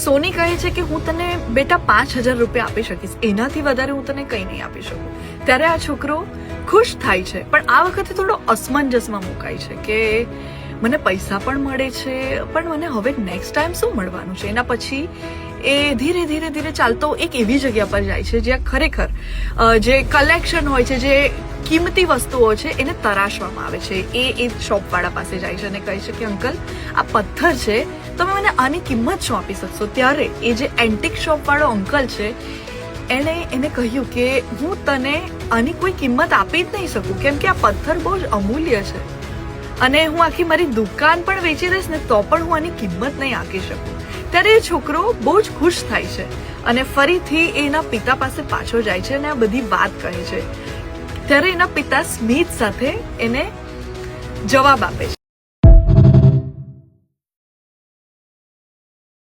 સોની કહે છે કે હું તને બેટા 5,000 રૂપિયા આપી શકીશ, એનાથી વધારે હું તને કંઈ નહીં આપી શકું. ત્યારે આ છોકરો ખુશ થાય છે, પણ આ વખતે થોડો અસમંજસમાં મુકાય છે કે મને પૈસા પણ મળે છે, પણ મને હવે નેક્સ્ટ ટાઈમ શું મળવાનું છે. એના પછી એ ધીરે ધીરે ધીરે ચાલતો એક એવી જગ્યા પર જાય છે જ્યાં ખરેખર જે કલેક્શન હોય છે, જે કિંમતી વસ્તુઓ છે એને તરાશવામાં આવે છે. એ શોપવાળા પાસે જાય છે અને કહે છે કે અંકલ, આ પથ્થર છે, તમે મને આની કિંમત શું આપી શકશો? ત્યારે એ જે એન્ટિક શોપવાળો અંકલ છે એને કહ્યું કે હું તને આની કોઈ કિંમત આપી જ નહીં શકું, કેમ કે આ પથ્થર બહુ જ અમૂલ્ય છે અને હું આખી મારી દુકાન પણ વેચી દઈશ ને તો પણ હું આની કિંમત નહીં આંકી શકું. ત્યારે એ છોકરો બહુ જ ખુશ થાય છે અને ફરીથી એના પિતા પાસે પાછો જાય છે અને આ બધી વાત કહે છે. ત્યારે એના પિતા સ્મિત સાથે એને જવાબ આપે